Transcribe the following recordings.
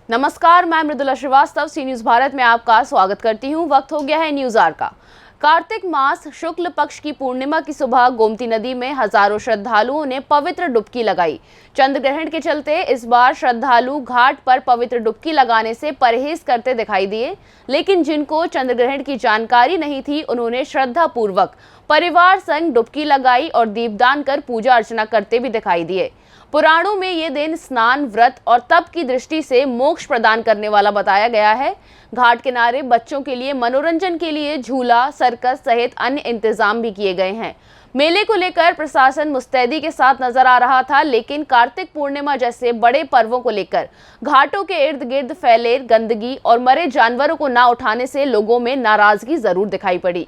नमस्कार, मैं मृदुला श्रीवास्तव सी न्यूज भारत में आपका स्वागत करती हूं। वक्त हो गया है न्यूज आवर का। कार्तिक मास शुक्ल पक्ष की पूर्णिमा की सुबह गोमती नदी में हजारों श्रद्धालुओं ने पवित्र डुबकी लगाई। चंद्र ग्रहण के चलते इस बार श्रद्धालु घाट पर पवित्र डुबकी लगाने से परहेज करते दिखाई दिए, लेकिन जिनको चंद्र ग्रहण की जानकारी नहीं थी, उन्होंने श्रद्धा पूर्वक परिवार संग डुबकी लगाई और दीपदान कर पूजा अर्चना करते भी दिखाई दिए। पुराणों में ये दिन स्नान, व्रत और तप की दृष्टि से मोक्ष प्रदान करने वाला बताया गया है। घाट किनारे बच्चों के लिए मनोरंजन के लिए झूला, सर्कस सहित अन्य इंतजाम भी किए गए हैं। मेले को लेकर प्रशासन मुस्तैदी के साथ नजर आ रहा था, लेकिन कार्तिक पूर्णिमा जैसे बड़े पर्वों को लेकर घाटों के इर्द गिर्द फैले गंदगी और मरे जानवरों को ना उठाने से लोगों में नाराजगी जरूर दिखाई पड़ी।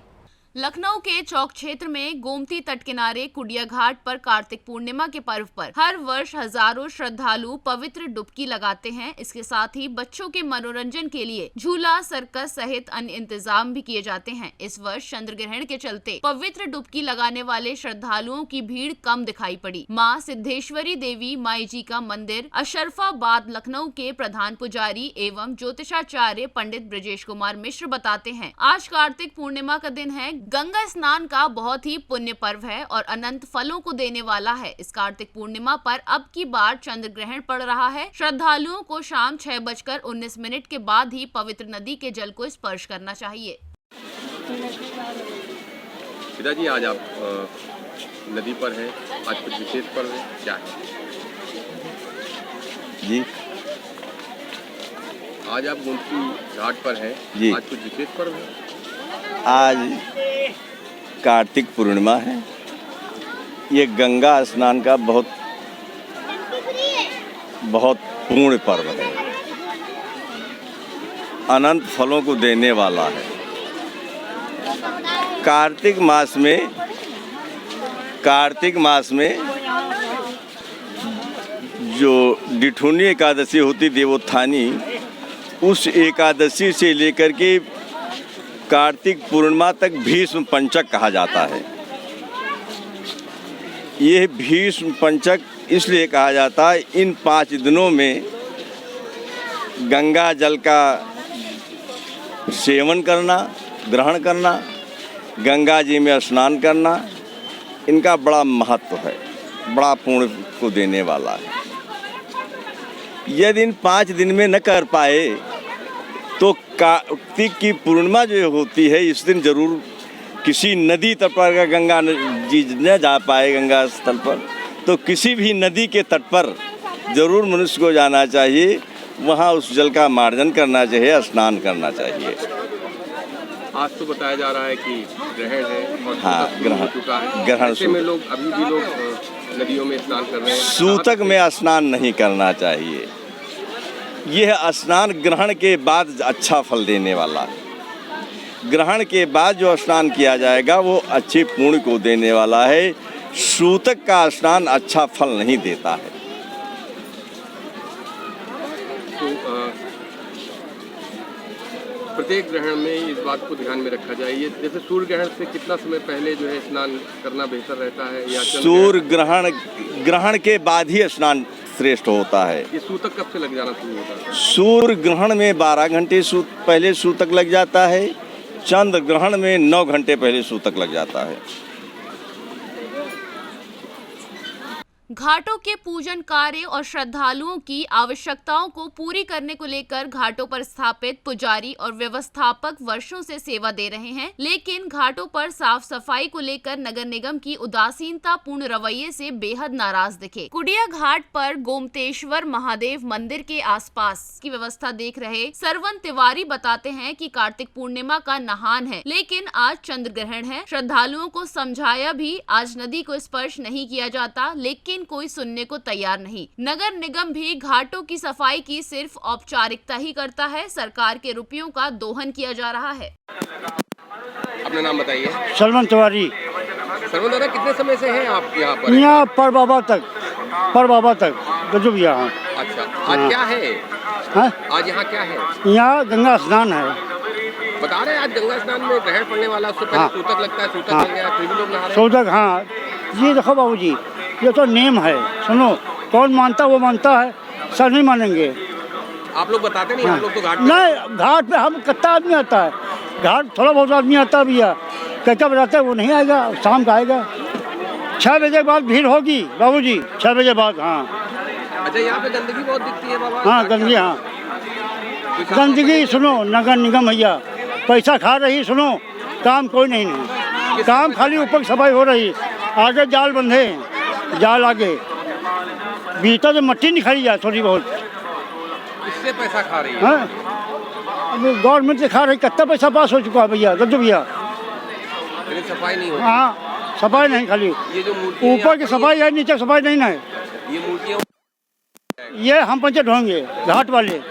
लखनऊ के चौक क्षेत्र में गोमती तट किनारे कुडिया घाट पर कार्तिक पूर्णिमा के पर्व पर हर वर्ष हजारों श्रद्धालु पवित्र डुबकी लगाते हैं। इसके साथ ही बच्चों के मनोरंजन के लिए झूला, सर्कस सहित अन्य इंतजाम भी किए जाते हैं। इस वर्ष चंद्र ग्रहण के चलते पवित्र डुबकी लगाने वाले श्रद्धालुओं की भीड़ कम दिखाई पड़ी। मां सिद्धेश्वरी देवी माई जी का मंदिर अशरफाबाद लखनऊ के प्रधान पुजारी एवं ज्योतिषाचार्य पंडित ब्रजेश कुमार मिश्र बताते हैं, आज कार्तिक पूर्णिमा का दिन है। गंगा स्नान का बहुत ही पुण्य पर्व है और अनंत फलों को देने वाला है। इस कार्तिक पूर्णिमा पर अब की बार चंद्र ग्रहण पड़ रहा है। श्रद्धालुओं को शाम 6:19 के बाद ही पवित्र नदी के जल को स्पर्श करना चाहिए। पिताजी, आज आप नदी पर हैं, आज कुछ विशेष पर्व है, क्या है? जी, आज आप गोमती घाट पर हैं जी। आज कुछ विशेष पर्व है? आज कार्तिक पूर्णिमा है। ये गंगा स्नान का बहुत पूर्ण पर्व है, अनंत फलों को देने वाला है। कार्तिक मास में जो डिठुनी एकादशी होती देवोत्थानी, उस एकादशी से लेकर के कार्तिक पूर्णिमा तक भीष्म पंचक कहा जाता है। ये भीष्म पंचक इसलिए कहा जाता है, इन 5 दिनों में गंगा जल का सेवन करना, ग्रहण करना, गंगा जी में स्नान करना, इनका बड़ा महत्व है, बड़ा पुण्य को देने वाला है। यदि इन 5 दिन में न कर पाए तो कार्तिक की पूर्णिमा जो होती है, इस दिन जरूर किसी नदी तट पर, गंगा जी न जा पाए गंगा स्थल पर, तो किसी भी नदी के तट पर जरूर मनुष्य को जाना चाहिए। वहाँ उस जल का मार्जन करना चाहिए, स्नान करना चाहिए। आज तो बताया जा रहा है कि ग्रहण है और हाँ, ग्रहण हो चुका है। ग्रहण ऐसे में लोग अभी भी लोग नदियों में स्नान कर रहे हैं। सूतक में स्नान नहीं करना चाहिए। यह स्नान ग्रहण के बाद अच्छा फल देने वाला है। ग्रहण के बाद जो स्नान किया जाएगा वो अच्छे पुण्य को देने वाला है। सूतक का स्नान अच्छा फल नहीं देता है। तो प्रत्येक ग्रहण में इस बात को ध्यान में रखा जाए। जैसे सूर्य ग्रहण से कितना समय पहले जो है स्नान करना बेहतर रहता है, या सूर्य ग्रहण के बाद ही स्नान श्रेष्ठ होता है। ये सूतक कब से लग जाना शुरू होता है? सूर्य ग्रहण में 12 घंटे पहले सूतक लग जाता है। चंद्र ग्रहण में 9 घंटे पहले सूतक लग जाता है। घाटों के पूजन कार्य और श्रद्धालुओं की आवश्यकताओं को पूरी करने को लेकर घाटों पर स्थापित पुजारी और व्यवस्थापक वर्षों से सेवा दे रहे हैं, लेकिन घाटों पर साफ सफाई को लेकर नगर निगम की उदासीनता पूर्ण रवैये से बेहद नाराज दिखे। कुडिया घाट पर गोमतेश्वर महादेव मंदिर के आसपास की व्यवस्था देख रहे सरवन तिवारी बताते हैं कि कार्तिक पूर्णिमा का नहान है, लेकिन आज चंद्र ग्रहण है। श्रद्धालुओं को समझाया भी आज नदी को स्पर्श नहीं किया जाता, लेकिन कोई सुनने को तैयार नहीं। नगर निगम भी घाटों की सफाई की सिर्फ औपचारिकता ही करता है। सरकार के रुपयों का दोहन किया जा रहा है। अपना नाम बताइए। सरवन तिवारी। सरवन दादा, कितने समय से हैं आप यहाँ पर? यहाँ पर बाबा तक गजब यहाँ। अच्छा, आज क्या है? आज यहाँ क्या है? यहाँ गंगा स्नान है। बता रहे हैं आज गंगा स्नान में ग्रहण पड़ने वाला, उससे पहले सूतक लगता है, सूतक लग गया, फिर भी लोग नहा रहे हैं। सूतक, हाँ। ये देखो बाबूजी, ये तो नेम है। सुनो, कौन मानता वो मानता है, सब नहीं मानेंगे। आप लोग बताते नहीं, आप लोग तो घाट पे नहीं, घाट पे हम कितना आदमी आता है, घाट थोड़ा बहुत आदमी आता भी है, क्या बताते हैं वो नहीं आएगा, शाम का आएगा। 6 बजे के बाद भीड़ होगी बाबूजी, 6 बजे बाद। हाँ अच्छा, यहाँ पे गंदगी बहुत दिखती है बाबा। हाँ गंदगी, हाँ गंदगी। सुनो, नगर निगम भैया पैसा खा रही, सुनो काम कोई नहीं, काम खाली ऊपर सफाई हो रही, आगे जाल बंधे हैं, जाल आगे, भीतर तो मट्टी निकाली जाए थोड़ी बहुत। इससे पैसा खा रही है। हाँ अभी गवर्नमेंट से खा रही, कितना पैसा पास हो चुका है भैया, दर्जो भैया। लेकिन सफाई नहीं होती। हाँ सफाई नहीं, खाली ये जो मूर्तियाँ ऊपर की सफाई है, नीचे सफाई नहीं है। ये मूर्तियाँ ये हम पंचायत ढोंगे घाट वाले।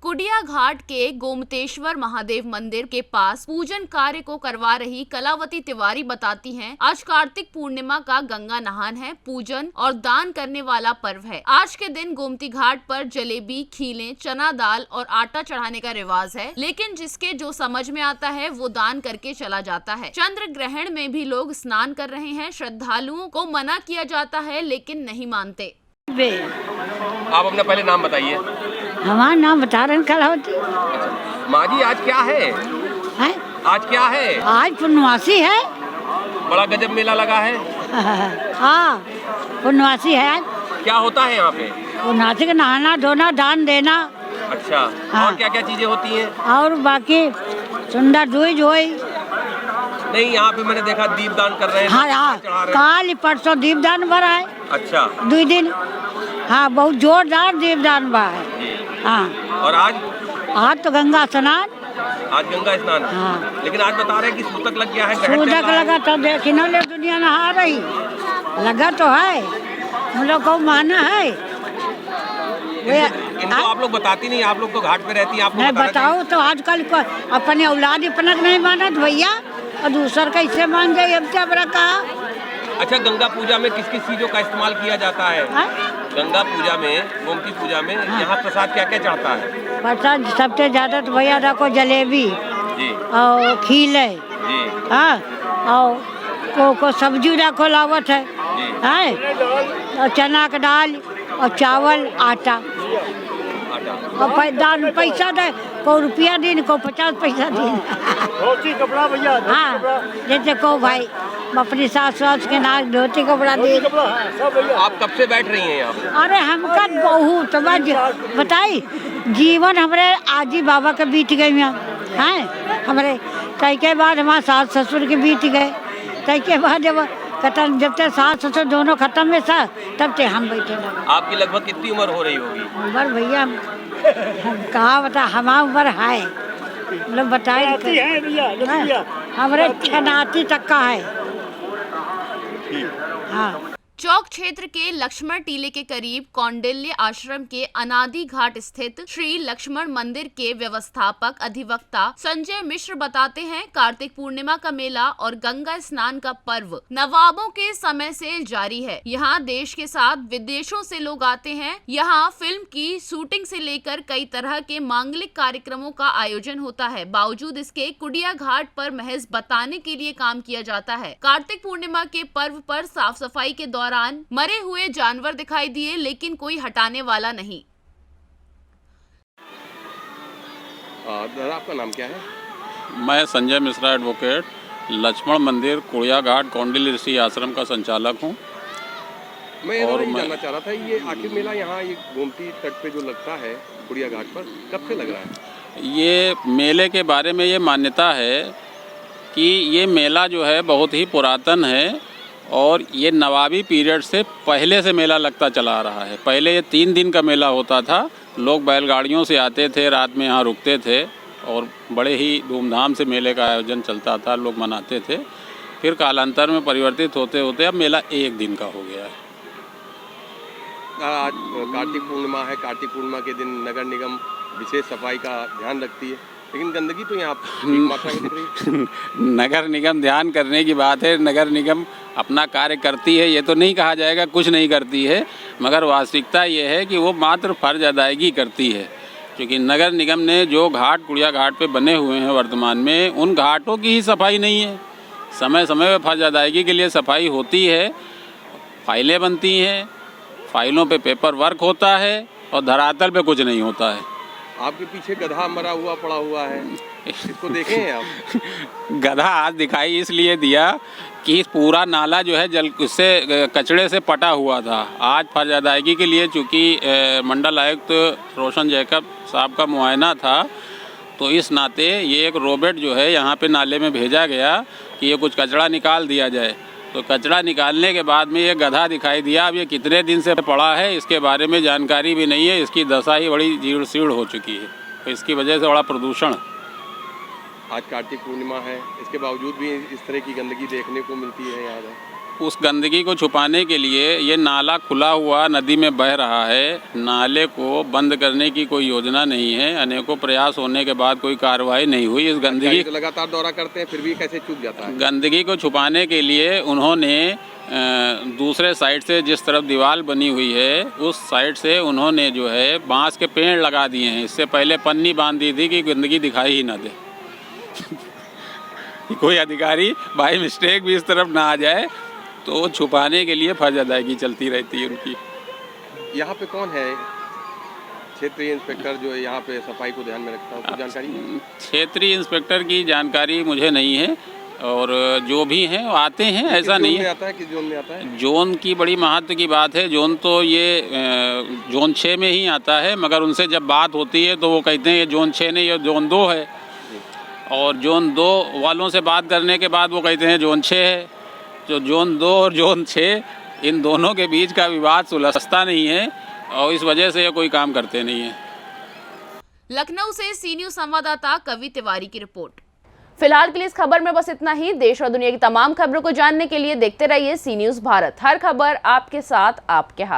कुडिया घाट के गोमतेश्वर महादेव मंदिर के पास पूजन कार्य को करवा रही कलावती तिवारी बताती हैं, आज कार्तिक पूर्णिमा का गंगा नहान है, पूजन और दान करने वाला पर्व है। आज के दिन गोमती घाट पर जलेबी, खीलें, चना दाल और आटा चढ़ाने का रिवाज है, लेकिन जिसके जो समझ में आता है वो दान करके चला जाता है। चंद्र ग्रहण में भी लोग स्नान कर रहे हैं, श्रद्धालुओं को मना किया जाता है लेकिन नहीं मानते। आप अपना पहले नाम बताइए। हमारा नाम बता रहे कलावती। माँ जी, आज क्या है? है आज क्या है? आज पूर्णवासी है। बड़ा गजब मेला लगा है। हाँ पूर्णवासी है आज। क्या होता है यहाँ पे? पूर्णवासी का नहाना धोना दान देना। अच्छा, हाँ। और क्या क्या चीजें होती हैं? और बाकी सुंदर दुई जोई। नहीं, यहाँ पे मैंने देखा दीपदान कर रहे हैं। हाँ हाँ चढ़ा रहे हैं। काल परसों दीपदान भरा है। अच्छा 2 दिन। हाँ बहुत जोरदार दीपदान बा है। जी। हाँ और आज तो गंगा स्नान। आज गंगा स्नान। हाँ। लेकिन आज बता रहे हैं कि सूतक लग गया है, ग्रहण चल सूदक रहा है। लगा तो देखी न ले दुनिया नहा रही, लगा तो है, हम लोग को माना है। इनको आप लोग बताती नहीं, आप लोग तो घाट पे रहती हैं, आपको नहीं बताना बताओ तो आजकल को अपने औलाद अपना नहीं मानत भैया, और दूसरा कैसे मान जाए, अब क्या बड़ा कहा। चाहिए। अच्छा, गंगा पूजा में किस किस चीजों का इस्तेमाल किया जाता है? हाँ? गंगा पूजा में, गोमती पूजा में यहाँ प्रसाद क्या क्या चढ़ता है? प्रसाद सबसे ज्यादा तो भैया रखो जलेबी जी और खीले, जी हाँ और को सब्जी रखो लावत है, जी। हाँ और चना का दाल और चावल आटा, आटा। और दान पैसा दे, को रुपया दिन को 50 पैसा दिन। धोती कपड़ा भैया, हाँ जैसे को भाई अपनी सास वास के नाक धोती कपड़ा दे। कपड़ा हाँ, सब भैया। आप कब से बैठ रही हैं यहाँ पे? अरे हमका बहुत बताई जीवन हमरे आजी बाबा के बीत गए हैं, हमरे तय के बाद हमारे सास ससुर के बीत गए, तय के बाद जब तक सास ससुर दोनों खत्म में था तब तक हम बैठे लगे। आपकी लगभग कितनी उम्र हो रही होगी? उम्र भैया कहाँ बता, हमारा उम्र है मतलब बताए आती है भैया, भैया। हमरे 86 तक का है। हाँ चौक क्षेत्र के लक्ष्मण टीले के करीब कौंडिल्य आश्रम के अनादि घाट स्थित श्री लक्ष्मण मंदिर के व्यवस्थापक अधिवक्ता संजय मिश्र बताते हैं, कार्तिक पूर्णिमा का मेला और गंगा स्नान का पर्व नवाबों के समय से जारी है। यहाँ देश के साथ विदेशों से लोग आते हैं। यहाँ फिल्म की शूटिंग से लेकर कई तरह के मांगलिक कार्यक्रमों का आयोजन होता है। बावजूद इसके कुडिया घाट पर महज बताने के लिए काम किया जाता है। कार्तिक पूर्णिमा के पर्व पर साफ सफाई के दौरान मरे हुए जानवर दिखाई दिए, लेकिन कोई हटाने वाला नहीं। दादा, आपका नाम क्या है? मैं संजय मिश्रा एडवोकेट, लक्ष्मण मंदिर कुड़िया घाट कौंडिल्य ऋषि आश्रम का संचालक हूँ। मैं ये और जानना चाह रहा था, ये आखिर मेला यहाँ ये गोमती तट पे जो लगता है कुड़िया घाट पर, कब से लग रहा है? ये मेले के बारे में ये मान्यता है कि ये मेला जो है बहुत ही पुरातन है और ये नवाबी पीरियड से पहले से मेला लगता चला आ रहा है। पहले ये 3 दिन का मेला होता था, लोग बैलगाड़ियों से आते थे, रात में यहाँ रुकते थे और बड़े ही धूमधाम से मेले का आयोजन चलता था, लोग मनाते थे। फिर कालांतर में परिवर्तित होते होते अब मेला 1 दिन का हो गया है। आज कार्तिक पूर्णिमा है, कार्तिक पूर्णिमा के दिन नगर निगम विशेष सफाई का ध्यान रखती है, लेकिन गंदगी तो यहाँ ठीक मात्रा में दिख रही है। नगर निगम ध्यान करने की बात है, नगर निगम अपना कार्य करती है, ये तो नहीं कहा जाएगा कुछ नहीं करती है, मगर वास्तविकता ये है कि वो मात्र फर्ज अदायगी करती है। क्योंकि नगर निगम ने जो घाट कुड़िया घाट पे बने हुए हैं वर्तमान में, उन घाटों की ही सफाई नहीं है। समय समय पर फर्ज अदायगी के लिए सफाई होती है, फाइलें बनती हैं, फाइलों पे पेपर वर्क होता है और धरातल पे कुछ नहीं होता है। आपके पीछे गधा मरा हुआ पड़ा हुआ है, इसको देखे हैं आप? गधा आज दिखाई इसलिए दिया कि पूरा नाला जो है जल से कचड़े से पटा हुआ था। आज फर्ज अदायगी के लिए चूँकि मंडल आयुक्त रोशन जैकब साहब का मुआयना था, तो इस नाते ये एक रोबोट जो है यहाँ पे नाले में भेजा गया कि ये कुछ कचरा निकाल दिया जाए। तो कचरा निकालने के बाद में ये गधा दिखाई दिया। अब ये कितने दिन से पड़ा है इसके बारे में जानकारी भी नहीं है। इसकी दशा ही बड़ी जीर्ण शीर्ण हो चुकी है, तो इसकी वजह से बड़ा प्रदूषण। आज कार्तिक पूर्णिमा है, इसके बावजूद भी इस तरह की गंदगी देखने को मिलती है यहाँ पर। उस गंदगी को छुपाने के लिए ये नाला खुला हुआ नदी में बह रहा है। नाले को बंद करने की कोई योजना नहीं है। अनेकों प्रयास होने के बाद कोई कार्रवाई नहीं हुई। इस गंदगी तो लगातार दौरा करते हैं फिर भी कैसे चूक जाता है? गंदगी को छुपाने के लिए उन्होंने दूसरे साइड से जिस तरफ दीवार बनी हुई है उस साइड से उन्होंने जो है बांस के पेड़ लगा दिए हैं। इससे पहले पन्नी बांध दी थी कि गंदगी दिखाई ही ना दे। कोई अधिकारी बाय मिस्टेक भी इस तरफ ना आ जाए तो छुपाने के लिए फर्ज अदायगी चलती रहती है उनकी। यहाँ पे कौन है क्षेत्रीय इंस्पेक्टर जो यहाँ पे सफाई को ध्यान में रखता है, कुछ जानकारी है? क्षेत्रीय इंस्पेक्टर की जानकारी मुझे नहीं है, और जो भी हैं वो आते हैं, ऐसा नहीं है। आता है किस जोन में आता है? जोन की बड़ी महत्व की बात है। जोन तो ये जोन 6 में ही आता है, मगर उनसे जब बात होती है तो वो कहते हैं ये जोन 6 नहीं, ये जोन 2 है। और जोन 2 वालों से बात करने के बाद वो कहते हैं जोन 6 है। जो जोन 2 और जोन 6 इन दोनों के बीच का विवाद सुलझता नहीं है, और इस वजह से ये कोई काम करते नहीं है। लखनऊ से सी न्यूज़ संवाददाता कवि तिवारी की रिपोर्ट। फिलहाल के लिए इस खबर में बस इतना ही। देश और दुनिया की तमाम खबरों को जानने के लिए देखते रहिए सी न्यूज़ भारत। हर खबर आपके साथ, आपके हाथ।